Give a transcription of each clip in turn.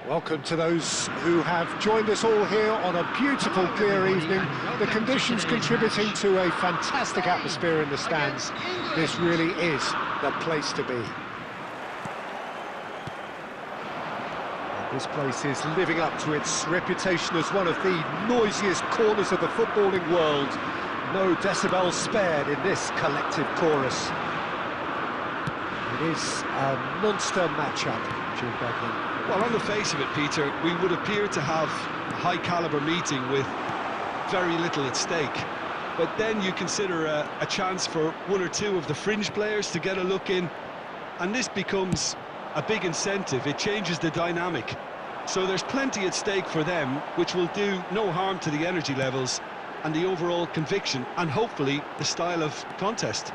Welcome to those who have joined us all here on a beautiful, clear evening. The conditions contributing to a fantastic atmosphere in the stands. This really is the place to be. And this place is living up to its reputation as one of the noisiest corners of the footballing world. No decibels spared in this collective chorus. It is a monster matchup, Jim Beglin. Well, on the face of it, Peter, we would appear to have a high-caliber meeting with very little at stake. But then you consider a chance for one or two of the fringe players to get a look in, and this becomes a big incentive. It changes the dynamic. So there's plenty at stake for them, which will do no harm to the energy levels and the overall conviction, and hopefully the style of contest.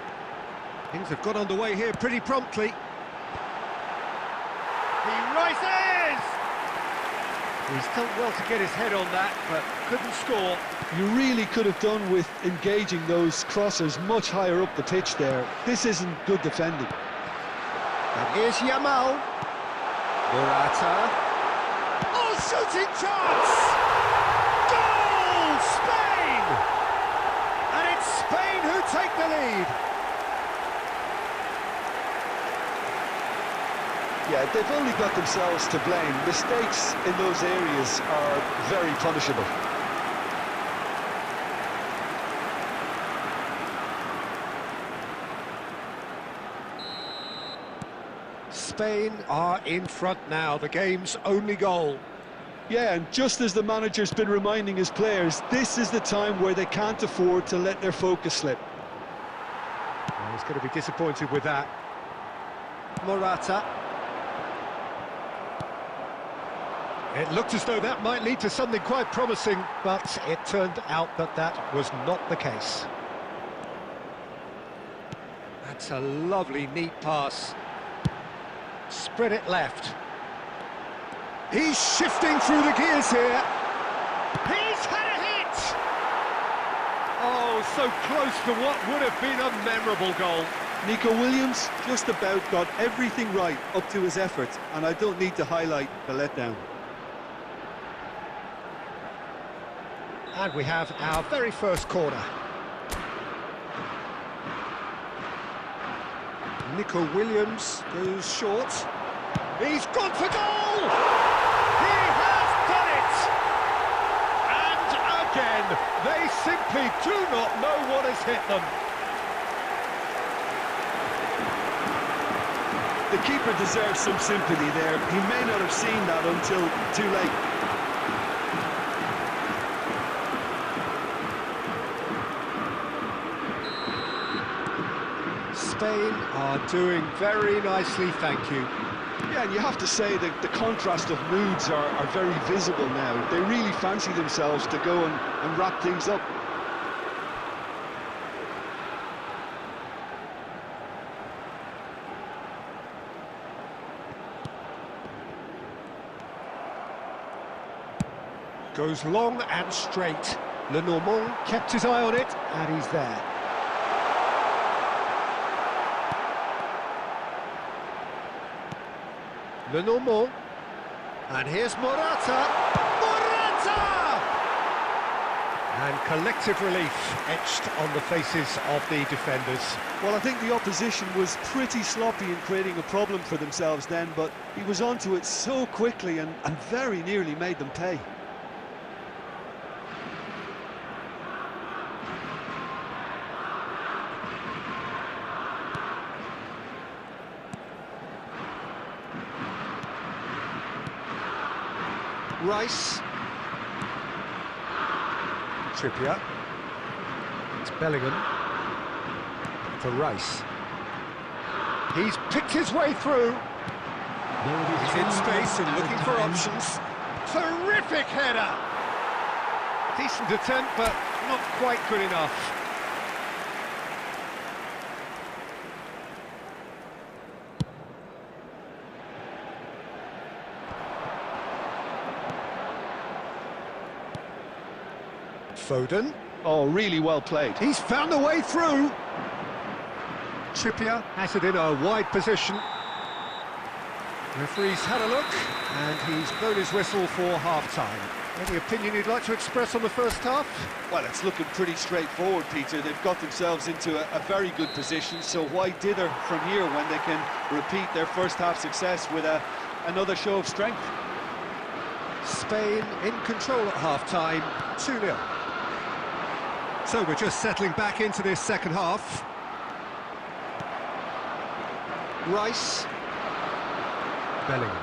Things have got underway here pretty promptly. He rises! He's done well to get his head on that, but couldn't score. You really could have done with engaging those crossers much higher up the pitch there. This isn't good defending. And here's Yamal. Morata. Oh, shooting chance! Goal! Spain! And it's Spain who take the lead. Yeah, they've only got themselves to blame. Mistakes in those areas are very punishable. Spain are in front now, the game's only goal. Yeah, and just as the manager's been reminding his players, this is the time where they can't afford to let their focus slip. Well, he's going to be disappointed with that. Morata. It looked as though that might lead to something quite promising, but it turned out that that was not the case. That's a lovely, neat pass. Spread it left. He's shifting through the gears here. He's had a hit! Oh, so close to what would have been a memorable goal. Nico Williams just about got everything right up to his effort, and I don't need to highlight the letdown. And we have our very first corner. Nico Williams goes short. He's gone for goal! He has done it! And again, they simply do not know what has hit them. The keeper deserves some sympathy there. He may not have seen that until too late. Spain are doing very nicely, thank you. Yeah, and you have to say that the contrast of moods are very visible now. They really fancy themselves to go and wrap things up. Goes long and straight. Lenormand kept his eye on it, and he's there. Lenormand, and here's Morata. Morata! And collective relief etched on the faces of the defenders. Well, I think the opposition was pretty sloppy in creating a problem for themselves then, but he was onto it so quickly and very nearly made them pay. Rice. Trippier. It's Bellingham. For Rice. He's picked his way through. He's in space and looking for options. Terrific header! Decent attempt, but not quite good enough. Foden. Oh, really well played. He's found a way through. Trippier has it in a wide position. Referee's had a look, and he's blown his whistle for half-time. Any opinion you'd like to express on the first half? Well, it's looking pretty straightforward, Peter. They've got themselves into a very good position, so why dither from here when they can repeat their first half success with another show of strength? Spain in control at half-time, 2-0. So we're just settling back into this second half. Rice. Bellingham.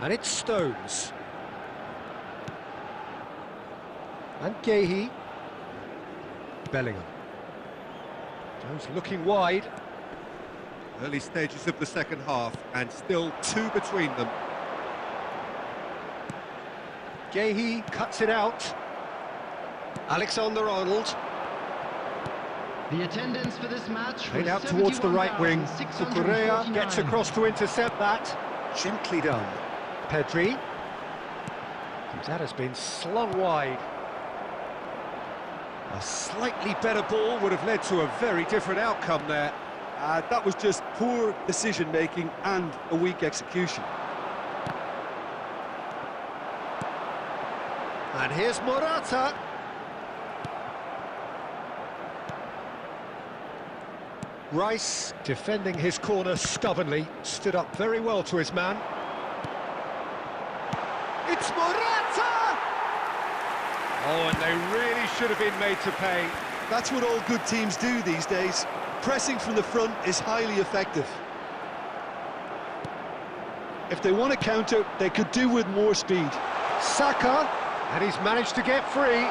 And it's Stones. And Gahey. Bellingham. Stones looking wide. Early stages of the second half, and still 2 between them. Gahey cuts it out. Alexander-Arnold. The attendance for this match played out towards the right wing. Correa gets across to intercept that. Gently done. Pedri. That has been slung wide. A slightly better ball would have led to a very different outcome there. That was just poor decision-making and a weak execution. And here's Morata. Rice, defending his corner stubbornly, stood up very well to his man. It's Morata! Oh, and they really should have been made to pay. That's what all good teams do these days. Pressing from the front is highly effective. If they want to counter, they could do with more speed. Saka, and he's managed to get free.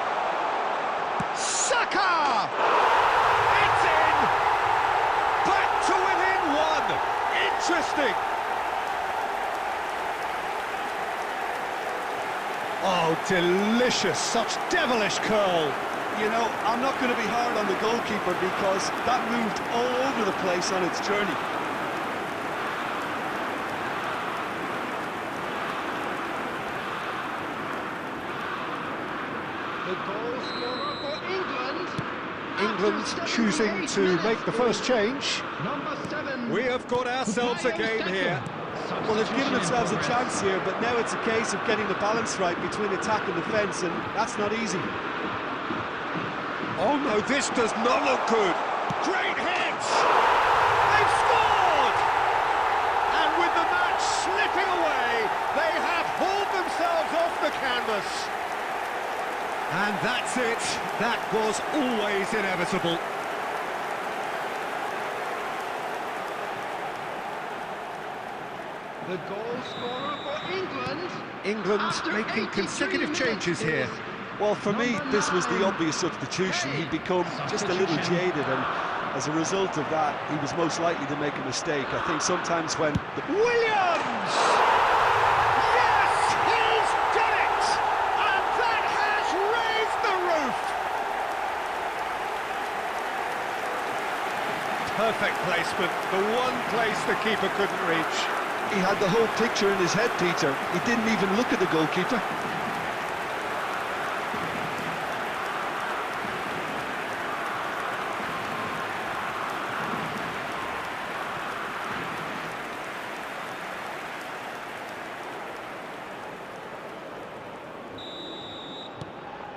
Saka! It's in! Back to within 1! Interesting! Oh, delicious, such devilish curl. You know, I'm not going to be hard on the goalkeeper because that moved all over the place on its journey. The goal scorer for England. England choosing to make the first change. Number 7. We have got ourselves a game here. Well, they've given themselves a chance here, but now it's a case of getting the balance right between attack and defence, and that's not easy. Oh no, this does not look good. Great hit! They've scored! And with the match slipping away, they have hauled themselves off the canvas. And that's it. That was always inevitable. The goal scorer for England. England making consecutive changes here. Well, for me, this was the obvious substitution. He'd become just a little jaded, and as a result of that, he was most likely to make a mistake. I think sometimes when... Williams! Yes, he's done it! And that has raised the roof! Perfect placement, the one place the keeper couldn't reach. He had the whole picture in his head, Peter. He didn't even look at the goalkeeper.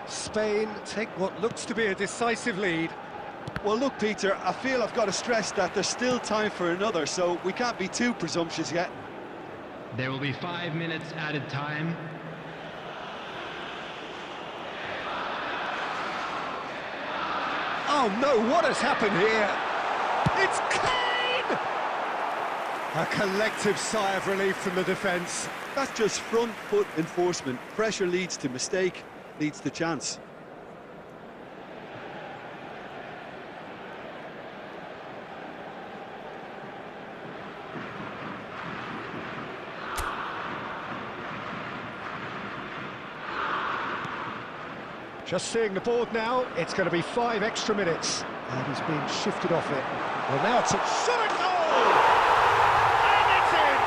Spain take what looks to be a decisive lead. Well, look, Peter, I feel I've got to stress that there's still time for another, so we can't be too presumptuous yet. There will be 5 minutes added time. Oh no, what has happened here? It's Kane! A collective sigh of relief from the defence. That's just front foot enforcement. Pressure leads to mistake, leads to chance. Just seeing the board now, it's going to be 5 extra minutes. And he's been shifted off it. Well, now it's a shot at goal! And it's in!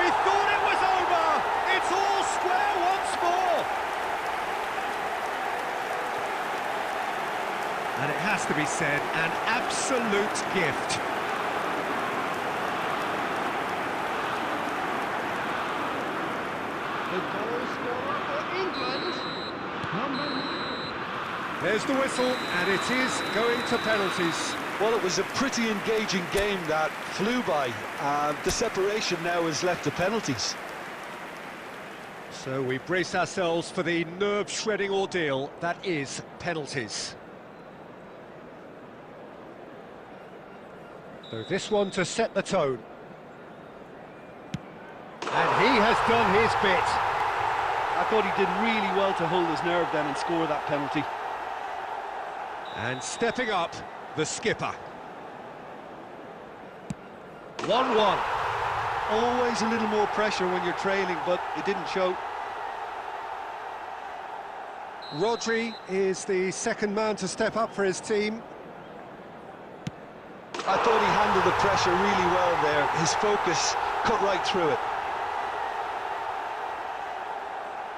We thought it was over! It's all square once more! has to be said, an absolute gift. The goal scorer for England. There's the whistle, and it is going to penalties. Well, it was a pretty engaging game that flew by. The separation now is left to penalties. So we brace ourselves for the nerve-shredding ordeal that is penalties. So this one to set the tone. And he has done his bit. I thought he did really well to hold his nerve then and score that penalty. And stepping up, the skipper. 1-1. Always a little more pressure when you're trailing, but it didn't show. Rodri is the second man to step up for his team. I thought he handled the pressure really well there. His focus cut right through it.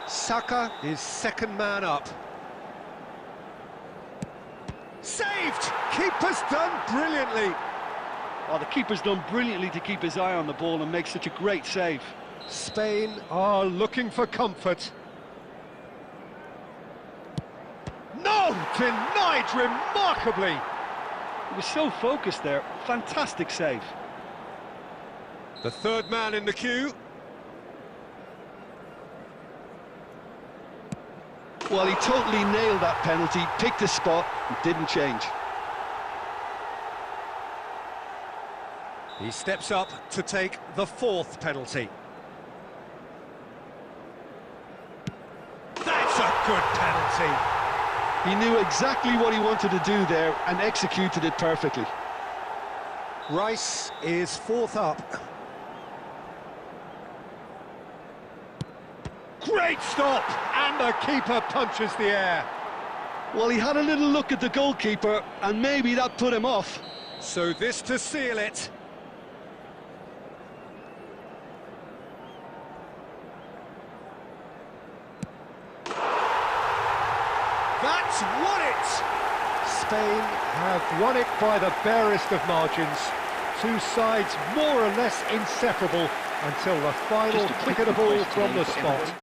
Saka is second man up. Saved! Keeper's done brilliantly. Oh, the keeper's done brilliantly to keep his eye on the ball and make such a great save. Spain are looking for comfort. No! Denied remarkably! He was so focused there. Fantastic save. The third man in the queue. Well, he totally nailed that penalty, picked his spot, and didn't change. He steps up to take the fourth penalty. That's a good penalty. He knew exactly what he wanted to do there and executed it perfectly. Rice is fourth up. Great stop! And the keeper punches the air. Well, he had a little look at the goalkeeper, and maybe that put him off. So this to seal it. That's won it! Spain have won it by the barest of margins. Two sides more or less inseparable until the final kick of the ball from the spot.